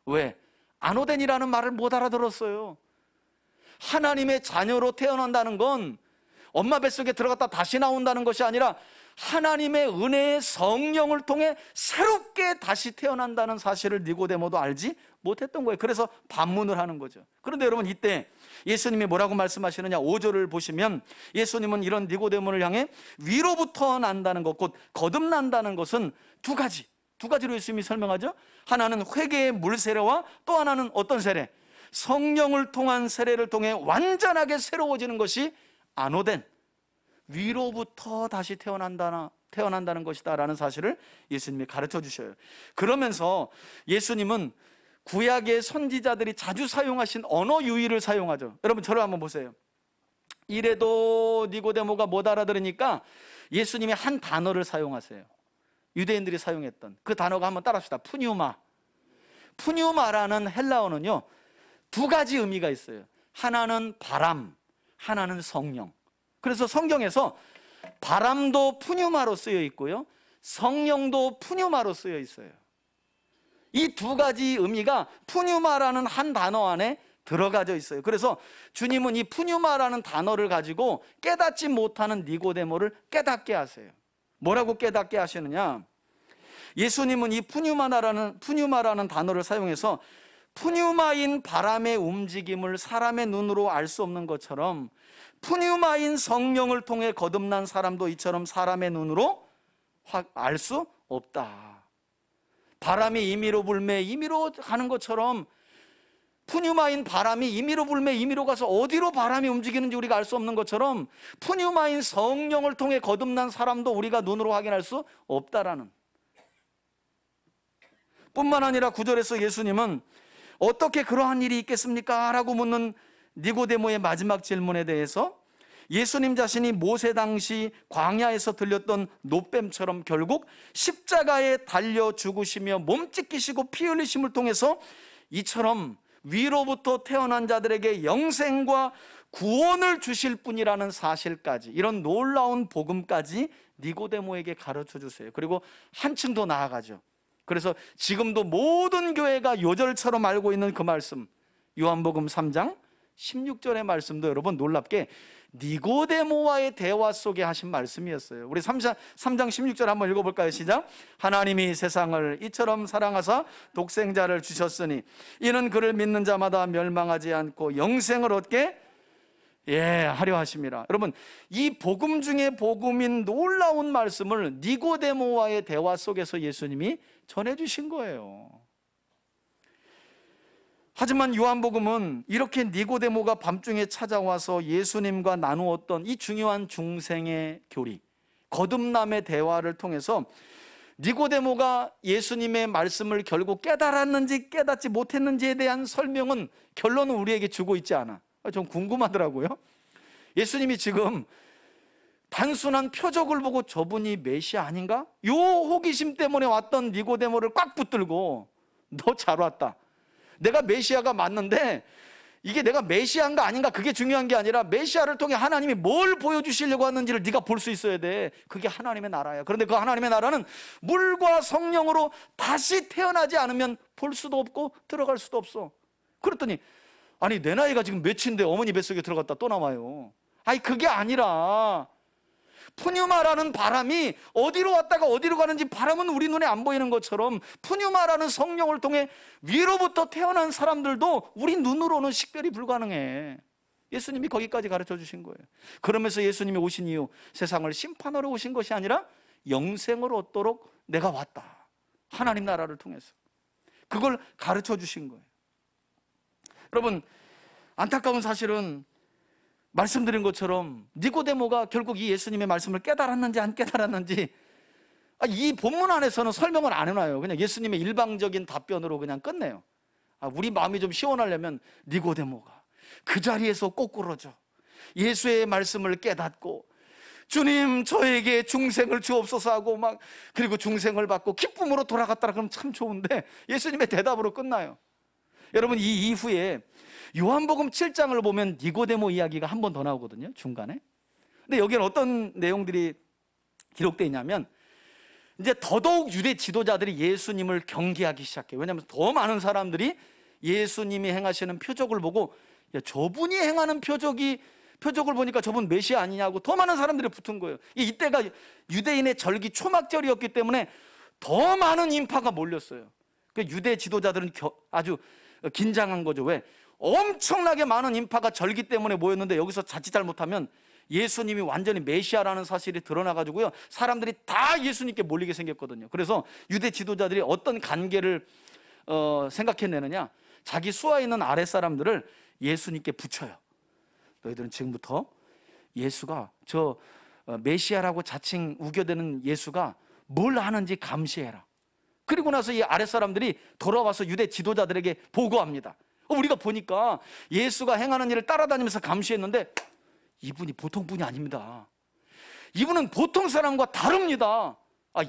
왜? 아노덴이라는 말을 못 알아들었어요. 하나님의 자녀로 태어난다는 건 엄마 뱃속에 들어갔다 다시 나온다는 것이 아니라 하나님의 은혜의 성령을 통해 새롭게 다시 태어난다는 사실을 니고데모도 알지 못했던 거예요. 그래서 반문을 하는 거죠. 그런데 여러분, 이때 예수님이 뭐라고 말씀하시느냐, 5절을 보시면 예수님은 이런 니고데모를 향해 위로부터 난다는 것, 곧 거듭난다는 것은 두 가지로 예수님이 설명하죠. 하나는 회개의 물 세례와 또 하나는 어떤 세례? 성령을 통한 세례를 통해 완전하게 새로워지는 것이 아노덴, 위로부터 다시 태어난다는 것이다 라는 사실을 예수님이 가르쳐 주셔요. 그러면서 예수님은 구약의 선지자들이 자주 사용하신 언어 유희를 사용하죠. 여러분, 저를 한번 보세요. 이래도 니고데모가 못 알아들으니까 예수님이 한 단어를 사용하세요. 유대인들이 사용했던 그 단어가 한번 따라합시다. 푸뉴마라는 헬라어는요, 두 가지 의미가 있어요. 하나는 바람, 하나는 성령. 그래서 성경에서 바람도 푸뉴마로 쓰여 있고요, 성령도 푸뉴마로 쓰여 있어요. 이 두 가지 의미가 푸뉴마라는 한 단어 안에 들어가져 있어요. 그래서 주님은 이 푸뉴마라는 단어를 가지고 깨닫지 못하는 니고데모를 깨닫게 하세요. 뭐라고 깨닫게 하시느냐? 예수님은 이 푸뉴마라는 단어를 사용해서 푸뉴마인 바람의 움직임을 사람의 눈으로 알 수 없는 것처럼 푸뉴마인 성령을 통해 거듭난 사람도 이처럼 사람의 눈으로 알 수 없다. 바람이 임의로 불매 임의로 가는 것처럼 푸뉴마인 바람이 임의로 불매 임의로 가서 어디로 바람이 움직이는지 우리가 알 수 없는 것처럼 푸뉴마인 성령을 통해 거듭난 사람도 우리가 눈으로 확인할 수 없다라는, 뿐만 아니라 9절에서 예수님은 어떻게 그러한 일이 있겠습니까? 라고 묻는 니고데모의 마지막 질문에 대해서 예수님 자신이 모세 당시 광야에서 들렸던 노뱀처럼 결국 십자가에 달려 죽으시며 몸 찢기시고 피 흘리심을 통해서 이처럼 위로부터 태어난 자들에게 영생과 구원을 주실 분이라는 사실까지, 이런 놀라운 복음까지 니고데모에게 가르쳐 주세요. 그리고 한층 더 나아가죠. 그래서 지금도 모든 교회가 요절처럼 알고 있는 그 말씀, 요한복음 3장 16절의 말씀도 여러분 놀랍게 니고데모와의 대화 속에 하신 말씀이었어요. 우리 3장 16절 한번 읽어볼까요? 시작. 하나님이 세상을 이처럼 사랑하사 독생자를 주셨으니 이는 그를 믿는 자마다 멸망하지 않고 영생을 얻게 하려 하심이라. 여러분, 이 복음 중에 복음인 놀라운 말씀을 니고데모와의 대화 속에서 예수님이 전해주신 거예요. 하지만 요한복음은 이렇게 니고데모가 밤중에 찾아와서 예수님과 나누었던 이 중요한 중생의 교리, 거듭남의 대화를 통해서 니고데모가 예수님의 말씀을 결국 깨달았는지 깨닫지 못했는지에 대한 설명은, 결론은 우리에게 주고 있지 않아. 좀 궁금하더라고요. 예수님이 지금 단순한 표적을 보고 저분이 메시아 아닌가? 요 호기심 때문에 왔던 니고데모를 꽉 붙들고 너 잘 왔다. 내가 메시아가 맞는데 이게 내가 메시아인가 아닌가 그게 중요한 게 아니라 메시아를 통해 하나님이 뭘 보여주시려고 하는지를 네가 볼 수 있어야 돼. 그게 하나님의 나라야. 그런데 그 하나님의 나라는 물과 성령으로 다시 태어나지 않으면 볼 수도 없고 들어갈 수도 없어. 그랬더니 아니 내 나이가 지금 몇인데 어머니 뱃속에 들어갔다 또 나와요. 아니 그게 아니라 푸뉴마라는 바람이 어디로 왔다가 어디로 가는지 바람은 우리 눈에 안 보이는 것처럼 푸뉴마라는 성령을 통해 위로부터 태어난 사람들도 우리 눈으로는 식별이 불가능해. 예수님이 거기까지 가르쳐 주신 거예요. 그러면서 예수님이 오신 이유, 세상을 심판하러 오신 것이 아니라 영생을 얻도록 내가 왔다. 하나님 나라를 통해서 그걸 가르쳐 주신 거예요. 여러분, 안타까운 사실은 말씀드린 것처럼 니고데모가 결국 이 예수님의 말씀을 깨달았는지 안 깨달았는지 이 본문 안에서는 설명을 안 해놔요. 그냥 예수님의 일방적인 답변으로 그냥 끝내요. 우리 마음이 좀 시원하려면 니고데모가 그 자리에서 꼬꾸러져 예수의 말씀을 깨닫고 주님 저에게 중생을 주옵소서 하고 그리고 중생을 받고 기쁨으로 돌아갔다라 그러면 참 좋은데 예수님의 대답으로 끝나요. 여러분, 이 이후에 요한복음 7장을 보면 니고데모 이야기가 한 번 더 나오거든요, 중간에. 근데 여기는 어떤 내용들이 기록되어 있냐면 이제 더더욱 유대 지도자들이 예수님을 경계하기 시작해요. 왜냐하면 더 많은 사람들이 예수님이 행하시는 표적을 보고 야, 저분이 행하는 표적을 보니까 저분 메시아 아니냐고 더 많은 사람들이 붙은 거예요. 이때가 유대인의 절기 초막절이었기 때문에 더 많은 인파가 몰렸어요. 유대 지도자들은 아주 긴장한 거죠. 왜? 엄청나게 많은 인파가 절기 때문에 모였는데 여기서 자칫 잘못하면 예수님이 완전히 메시아라는 사실이 드러나가지고요, 사람들이 다 예수님께 몰리게 생겼거든요. 그래서 유대 지도자들이 어떤 관계를 생각해내느냐, 자기 수하에 있는 아랫사람들을 예수님께 붙여요. 너희들은 지금부터 예수가 저 메시아라고 자칭 우겨대는 예수가 뭘 하는지 감시해라. 그리고 나서 이 아랫사람들이 돌아와서 유대 지도자들에게 보고합니다. 우리가 보니까 예수가 행하는 일을 따라다니면서 감시했는데 이분이 보통 분이 아닙니다. 이분은 보통 사람과 다릅니다.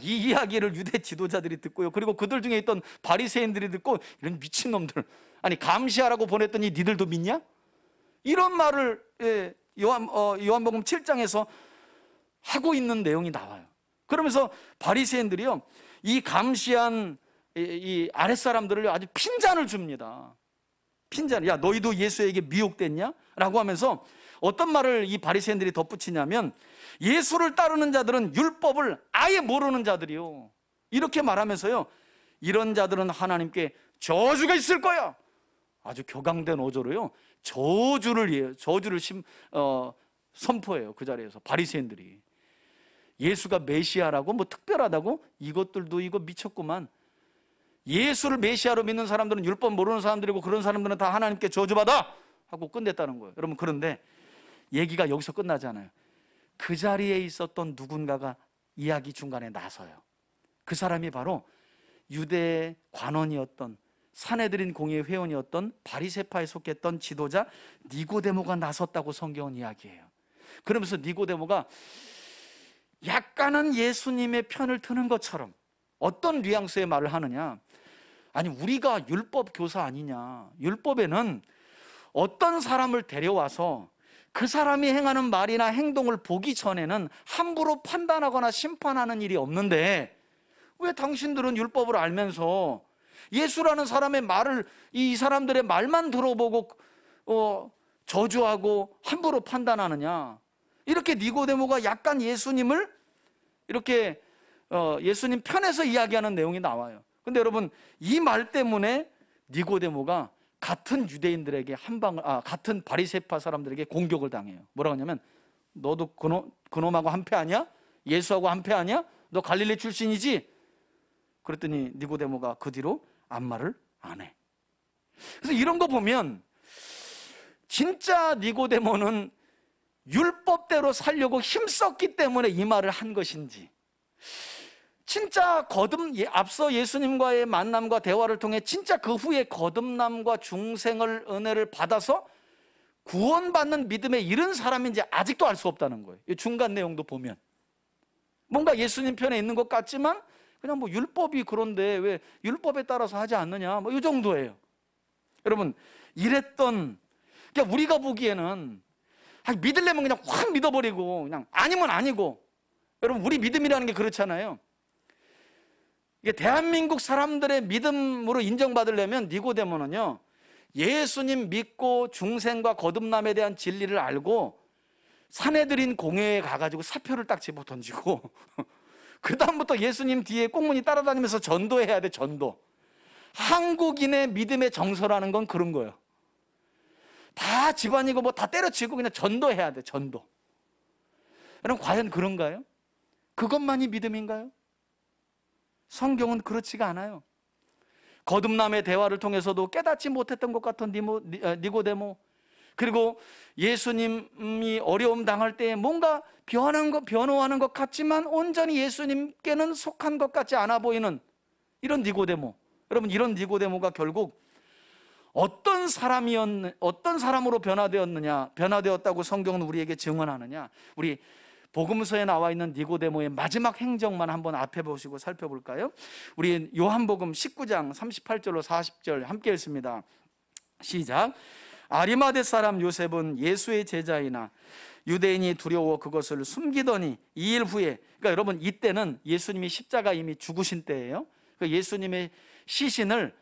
이 이야기를 유대 지도자들이 듣고요, 그리고 그들 중에 있던 바리새인들이 듣고 이런 미친놈들, 아니 감시하라고 보냈더니 니들도 믿냐? 이런 말을 요한복음 7장에서 하고 있는 내용이 나와요. 그러면서 바리새인들이요, 이 감시한 이 아랫사람들을 아주 핀잔을 줍니다. 핀잔, 야 너희도 예수에게 미혹됐냐? 라고 하면서 어떤 말을 이 바리새인들이 덧붙이냐면 예수를 따르는 자들은 율법을 아예 모르는 자들이요, 이렇게 말하면서요, 이런 자들은 하나님께 저주가 있을 거야. 아주 격앙된 어조로요 저주를 선포해요. 그 자리에서 바리새인들이 예수가 메시아라고 뭐 특별하다고, 이것들도 이거 미쳤구만. 예수를 메시아로 믿는 사람들은 율법 모르는 사람들이고 그런 사람들은 다 하나님께 저주받아 하고 끝냈다는 거예요. 여러분, 그런데 얘기가 여기서 끝나지 않아요. 그 자리에 있었던 누군가가 이야기 중간에 나서요. 그 사람이 바로 유대 관원이었던, 사내들인 공의회 회원이었던 바리새파에 속했던 지도자 니고데모가 나섰다고 성경은 이야기해요. 그러면서 니고데모가 약간은 예수님의 편을 드는 것처럼 어떤 뉘앙스의 말을 하느냐, 아니 우리가 율법 교사 아니냐, 율법에는 어떤 사람을 데려와서 그 사람이 행하는 말이나 행동을 보기 전에는 함부로 판단하거나 심판하는 일이 없는데 왜 당신들은 율법을 알면서 예수라는 사람의 말을, 이 사람들의 말만 들어보고 저주하고 함부로 판단하느냐? 이렇게 니고데모가 약간 예수님을 이렇게 예수님 편에서 이야기하는 내용이 나와요. 근데 여러분, 이 말 때문에 니고데모가 같은 유대인들에게 같은 바리새파 사람들에게 공격을 당해요. 뭐라고 하냐면, 너도 그놈하고 한패 아니야? 예수하고 한패 아니야? 너 갈릴리 출신이지? 그랬더니 니고데모가 그 뒤로 아무 말을 안 해. 그래서 이런 거 보면 진짜 니고데모는 율법대로 살려고 힘썼기 때문에 이 말을 한 것인지, 진짜 앞서 예수님과의 만남과 대화를 통해 진짜 그 후에 거듭남과 중생을 은혜를 받아서 구원받는 믿음에 이른 사람인지 아직도 알 수 없다는 거예요. 이 중간 내용도 보면 뭔가 예수님 편에 있는 것 같지만 그냥 뭐 율법이 그런데 왜 율법에 따라서 하지 않느냐, 뭐 이 정도예요. 여러분, 이랬던, 그러니까 우리가 보기에는 믿으려면 그냥 확 믿어버리고 그냥 아니면 아니고, 여러분 우리 믿음이라는 게 그렇잖아요. 이게 대한민국 사람들의 믿음으로 인정받으려면 니고데모는요, 예수님 믿고 중생과 거듭남에 대한 진리를 알고 사내들인 공회에 가가지고 사표를 딱 집어 던지고 그 다음부터 예수님 뒤에 꽁무니 따라다니면서 전도해야 돼. 전도. 한국인의 믿음의 정서라는 건 그런 거예요. 다 집안이고 뭐 다 때려치고 그냥 전도해야 돼. 전도. 여러분, 과연 그런가요? 그것만이 믿음인가요? 성경은 그렇지가 않아요. 거듭남의 대화를 통해서도 깨닫지 못했던 것 같은 니고데모, 그리고 예수님이 어려움 당할 때 뭔가 변호하는 것 같지만 온전히 예수님께는 속한 것 같지 않아 보이는 이런 니고데모. 여러분, 이런 니고데모가 결국 어떤 사람으로 변화되었다고 성경은 우리에게 증언하느냐? 우리 복음서에 나와 있는 니고데모의 마지막 행적만 한번 앞에 보시고 살펴볼까요? 우리 요한복음 19장 38절로 40절 함께 읽습니다. 시작. 아리마대 사람 요셉은 예수의 제자이나 유대인이 두려워 그것을 숨기더니 2일 후에, 그러니까 여러분 이때는 예수님이 십자가 이미 죽으신 때예요. 예수님의 시신을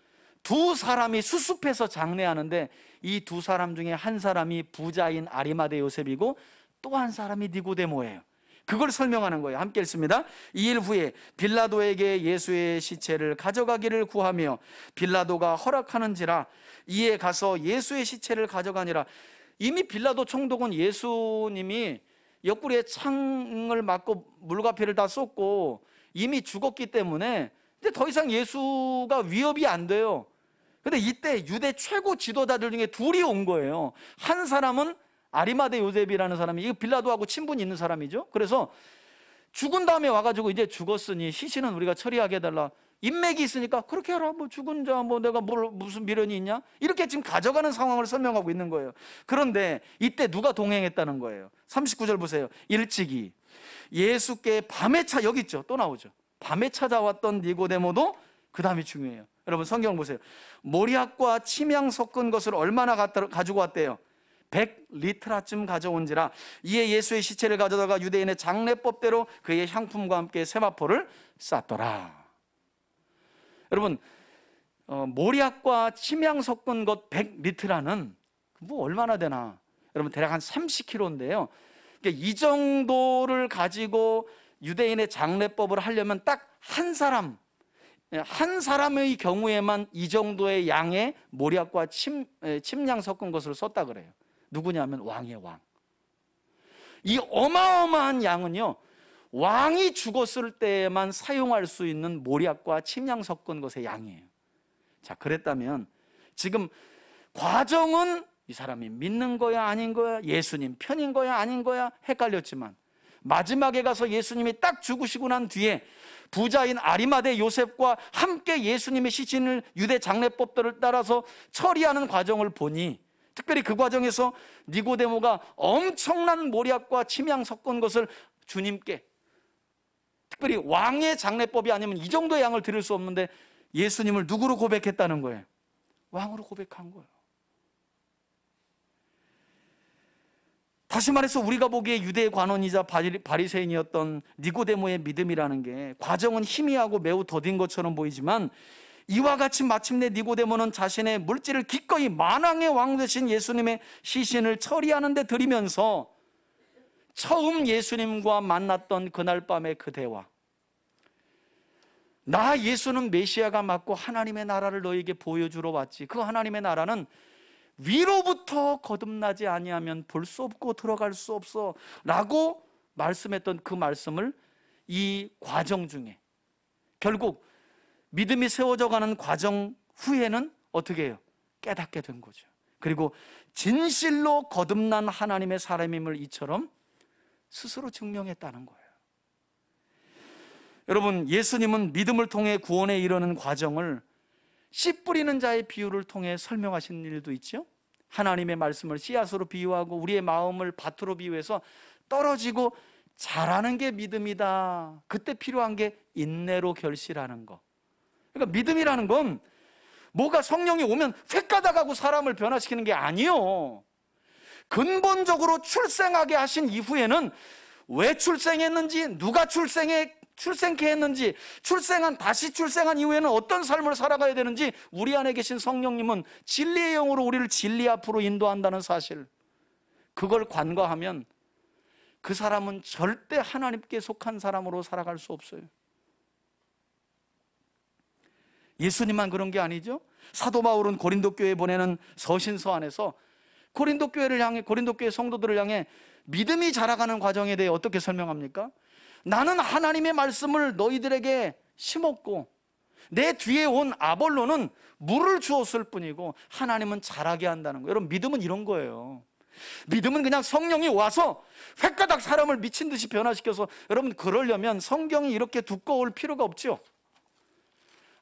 두 사람이 수습해서 장례하는데 이 두 사람 중에 한 사람이 부자인 아리마대 요셉이고 또 한 사람이 니고데모예요. 그걸 설명하는 거예요. 함께 읽습니다. 2일 후에 빌라도에게 예수의 시체를 가져가기를 구하며 빌라도가 허락하는지라 이에 가서 예수의 시체를 가져가니라. 이미 빌라도 총독은 예수님이 옆구리에 창을 맞고 물과피를 다 쏟고 이미 죽었기 때문에 이제 더 이상 예수가 위협이 안 돼요. 근데 이때 유대 최고 지도자들 중에 둘이 온 거예요. 한 사람은 아리마대 요셉이라는 사람이, 이거 빌라도하고 친분이 있는 사람이죠. 그래서 죽은 다음에 와가지고 이제 죽었으니 시신은 우리가 처리하게 해달라. 인맥이 있으니까 그렇게 해라. 뭐 죽은 자 뭐 내가 무슨 미련이 있냐? 이렇게 지금 가져가는 상황을 설명하고 있는 거예요. 그런데 이때 누가 동행했다는 거예요? 39절 보세요. 일찍이 예수께 밤에 여기 있죠. 또 나오죠. 밤에 찾아왔던 니고데모도 그 다음이 중요해요. 여러분 성경 보세요. 모략과 침향 섞은 것을 얼마나 가지고 왔대요? 100리트라쯤 가져온지라. 이에 예수의 시체를 가져다가 유대인의 장례법대로 그의 향품과 함께 세마포를 쌌더라. 여러분, 모략과 침향 섞은 것 100리트라는 뭐 얼마나 되나? 여러분 대략 한 30kg인데요. 그러니까 이 정도를 가지고 유대인의 장례법을 하려면 딱 한 사람의 경우에만 이 정도의 양의 모략과 침향 섞은 것을 썼다 그래요. 누구냐면 왕이에요. 왕. 이 어마어마한 양은요, 왕이 죽었을 때에만 사용할 수 있는 모략과 침향 섞은 것의 양이에요. 자, 그랬다면 지금 과정은 이 사람이 믿는 거야 아닌 거야, 예수님 편인 거야 아닌 거야 헷갈렸지만 마지막에 가서 예수님이 딱 죽으시고 난 뒤에 부자인 아리마대 요셉과 함께 예수님의 시신을 유대 장례법들을 따라서 처리하는 과정을 보니, 특별히 그 과정에서 니고데모가 엄청난 모략과 침향 섞은 것을 주님께, 특별히 왕의 장례법이 아니면 이 정도의 양을 드릴 수 없는데 예수님을 누구로 고백했다는 거예요? 왕으로 고백한 거예요. 다시 말해서 우리가 보기에 유대 관원이자 바리새인이었던 니고데모의 믿음이라는 게 과정은 희미하고 매우 더딘 것처럼 보이지만, 이와 같이 마침내 니고데모는 자신의 물질을 기꺼이 만왕의 왕 되신 예수님의 시신을 처리하는 데 드리면서 처음 예수님과 만났던 그날 밤의 그 대화, 나 예수는 메시아가 맞고 하나님의 나라를 너에게 보여주러 왔지. 그 하나님의 나라는 위로부터 거듭나지 아니하면 볼 수 없고 들어갈 수 없어 라고 말씀했던 그 말씀을 이 과정 중에, 결국 믿음이 세워져 가는 과정 후에는 어떻게 해요? 깨닫게 된 거죠. 그리고 진실로 거듭난 하나님의 사람임을 이처럼 스스로 증명했다는 거예요. 여러분, 예수님은 믿음을 통해 구원에 이르는 과정을 씨 뿌리는 자의 비유를 통해 설명하신 일도 있죠. 하나님의 말씀을 씨앗으로 비유하고 우리의 마음을 밭으로 비유해서 떨어지고 자라는 게 믿음이다. 그때 필요한 게 인내로 결실하는 거. 그러니까 믿음이라는 건 뭐가 성령이 오면 획가닥하고 사람을 변화시키는 게 아니요. 근본적으로 출생하게 하신 이후에는 왜 출생했는지, 누가 출생케 했는지, 다시 출생한 이후에는 어떤 삶을 살아가야 되는지 우리 안에 계신 성령님은 진리의 영으로 우리를 진리 앞으로 인도한다는 사실, 그걸 간과하면 그 사람은 절대 하나님께 속한 사람으로 살아갈 수 없어요. 예수님만 그런 게 아니죠. 사도 바울은 고린도 교회에 보내는 서신서 안에서 고린도 교회 성도들을 향해 믿음이 자라가는 과정에 대해 어떻게 설명합니까? 나는 하나님의 말씀을 너희들에게 심었고 내 뒤에 온 아볼로는 물을 주었을 뿐이고 하나님은 자라게 한다는 거예요. 여러분, 믿음은 이런 거예요. 믿음은 그냥 성령이 와서 획가닥 사람을 미친 듯이 변화시켜서, 여러분, 그러려면 성경이 이렇게 두꺼울 필요가 없죠.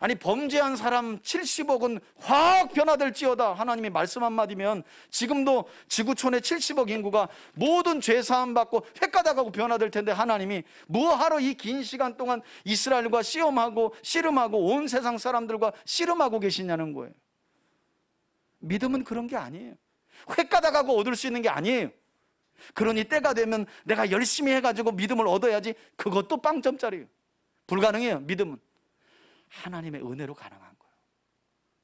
아니, 범죄한 사람 70억은 확 변화될지어다 하나님의 말씀 한마디면 지금도 지구촌의 70억 인구가 모든 죄 사함 받고 획가닥하고 변화될 텐데, 하나님이 뭐하러 이 긴 시간 동안 이스라엘과 씨름하고 온 세상 사람들과 씨름하고 계시냐는 거예요. 믿음은 그런 게 아니에요. 획가닥하고 얻을 수 있는 게 아니에요. 그러니 때가 되면 내가 열심히 해가지고 믿음을 얻어야지, 그것도 빵점짜리예요. 불가능해요. 믿음은 하나님의 은혜로 가능한 거예요.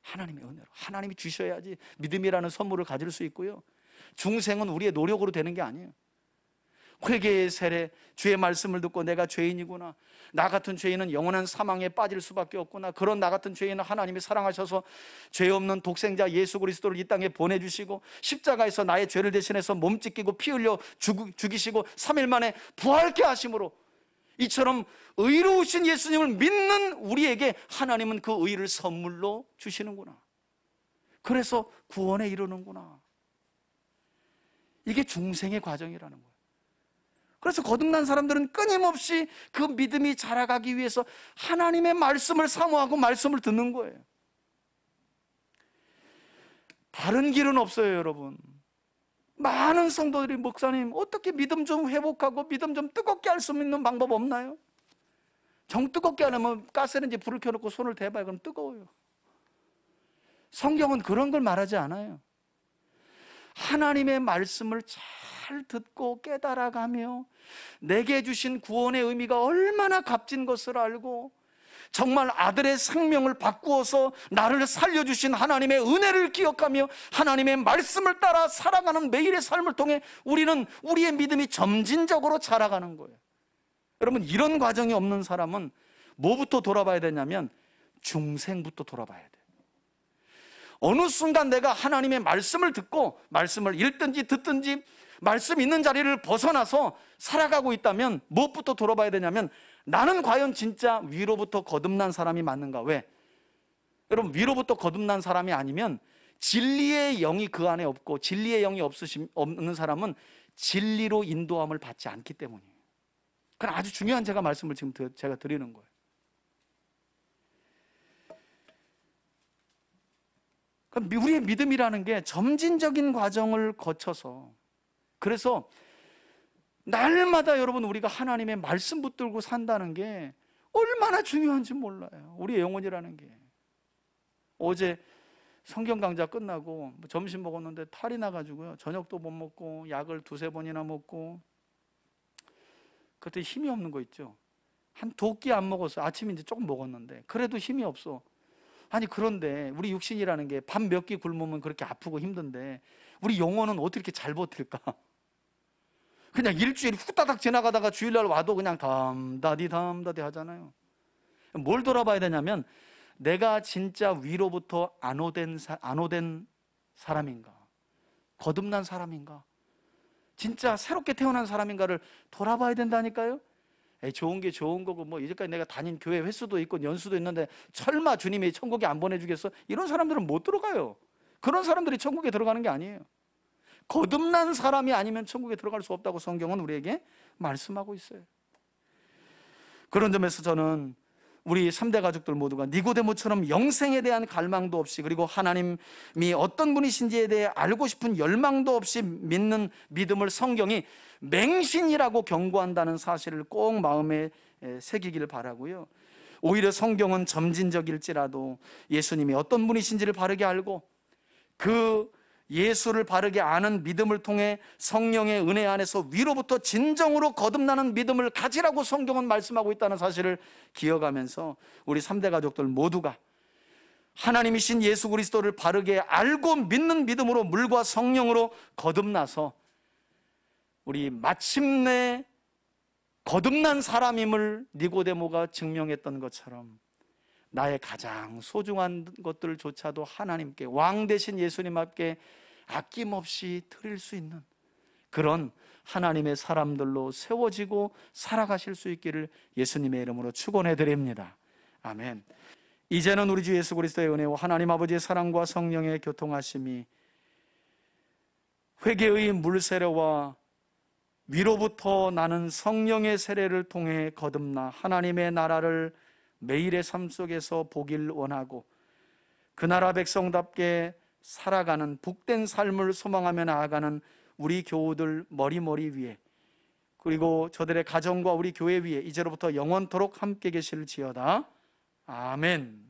하나님의 은혜로, 하나님이 주셔야지 믿음이라는 선물을 가질 수 있고요. 중생은 우리의 노력으로 되는 게 아니에요. 회개의 세례, 주의 말씀을 듣고 내가 죄인이구나, 나 같은 죄인은 영원한 사망에 빠질 수밖에 없구나, 그런 나 같은 죄인은 하나님이 사랑하셔서 죄 없는 독생자 예수 그리스도를 이 땅에 보내주시고 십자가에서 나의 죄를 대신해서 몸 찢기고 피 흘려 죽이시고 3일 만에 부활케 하심으로, 이처럼 의로우신 예수님을 믿는 우리에게 하나님은 그 의를 선물로 주시는구나. 그래서 구원에 이르는구나. 이게 중생의 과정이라는 거예요. 그래서 거듭난 사람들은 끊임없이 그 믿음이 자라가기 위해서 하나님의 말씀을 사모하고 말씀을 듣는 거예요. 다른 길은 없어요, 여러분. 많은 성도들이, 목사님, 어떻게 믿음 좀 회복하고 믿음 좀 뜨겁게 할 수 있는 방법 없나요? 정 뜨겁게 하려면 가스레인지 불을 켜놓고 손을 대봐요. 그럼 뜨거워요. 성경은 그런 걸 말하지 않아요. 하나님의 말씀을 잘 듣고 깨달아가며 내게 주신 구원의 의미가 얼마나 값진 것을 알고 정말 아들의 생명을 바꾸어서 나를 살려주신 하나님의 은혜를 기억하며 하나님의 말씀을 따라 살아가는 매일의 삶을 통해 우리는 우리의 믿음이 점진적으로 자라가는 거예요. 여러분, 이런 과정이 없는 사람은 뭐부터 돌아봐야 되냐면 중생부터 돌아봐야 돼요. 어느 순간 내가 하나님의 말씀을 듣고 말씀을 읽든지 듣든지 말씀 있는 자리를 벗어나서 살아가고 있다면 무엇부터 돌아봐야 되냐면, 나는 과연 진짜 위로부터 거듭난 사람이 맞는가? 왜? 여러분, 위로부터 거듭난 사람이 아니면 진리의 영이 그 안에 없고, 진리의 영이 없는 사람은 진리로 인도함을 받지 않기 때문이에요. 그건 아주 중요한 말씀을 지금 제가 드리는 거예요. 그러니까 우리의 믿음이라는 게 점진적인 과정을 거쳐서, 그래서 날마다 여러분 우리가 하나님의 말씀 붙들고 산다는 게 얼마나 중요한지 몰라요. 우리의 영혼이라는 게. 어제 성경 강좌 끝나고 점심 먹었는데 탈이 나가지고요, 저녁도 못 먹고 약을 2-3번이나 먹고, 그때 힘이 없는 거 있죠. 한 2끼 안 먹었어요. 아침에 이제 조금 먹었는데 그래도 힘이 없어. 아니, 그런데 우리 육신이라는 게 밥 몇 끼 굶으면 그렇게 아프고 힘든데 우리 영혼은 어떻게 이렇게 잘 버틸까? 그냥 일주일이 후다닥 지나가다가 주일날 와도 그냥 담다디 하잖아요. 뭘 돌아봐야 되냐면, 내가 진짜 위로부터 안호된 사람인가, 거듭난 사람인가, 진짜 새롭게 태어난 사람인가를 돌아봐야 된다니까요. 좋은 게 좋은 거고, 뭐 이제까지 내가 다닌 교회 횟수도 있고 연수도 있는데 설마 주님이 천국에 안 보내주겠어? 이런 사람들은 못 들어가요. 그런 사람들이 천국에 들어가는 게 아니에요. 거듭난 사람이 아니면 천국에 들어갈 수 없다고 성경은 우리에게 말씀하고 있어요. 그런 점에서 저는 우리 3대 가족들 모두가 니고데모처럼 영생에 대한 갈망도 없이, 그리고 하나님이 어떤 분이신지에 대해 알고 싶은 열망도 없이 믿는 믿음을 성경이 맹신이라고 경고한다는 사실을 꼭 마음에 새기길 바라고요. 오히려 성경은 점진적일지라도 예수님이 어떤 분이신지를 바르게 알고 그 예수를 바르게 아는 믿음을 통해 성령의 은혜 안에서 위로부터 진정으로 거듭나는 믿음을 가지라고 성경은 말씀하고 있다는 사실을 기억하면서 우리 3대 가족들 모두가 하나님이신 예수 그리스도를 바르게 알고 믿는 믿음으로 물과 성령으로 거듭나서 우리 마침내 거듭난 사람임을 니고데모가 증명했던 것처럼 나의 가장 소중한 것들조차도 하나님께, 왕 되신 예수님 앞에 아낌없이 드릴 수 있는 그런 하나님의 사람들로 세워지고 살아가실 수 있기를 예수님의 이름으로 축원해 드립니다. 아멘. 이제는 우리 주 예수 그리스도의 은혜와 하나님 아버지의 사랑과 성령의 교통하심이 회개의 물세례와 위로부터 나는 성령의 세례를 통해 거듭나 하나님의 나라를 매일의 삶 속에서 보길 원하고 그 나라 백성답게 살아가는 복된 삶을 소망하며 나아가는 우리 교우들 머리 위에, 그리고 저들의 가정과 우리 교회 위에 이제로부터 영원토록 함께 계실지어다. 아멘.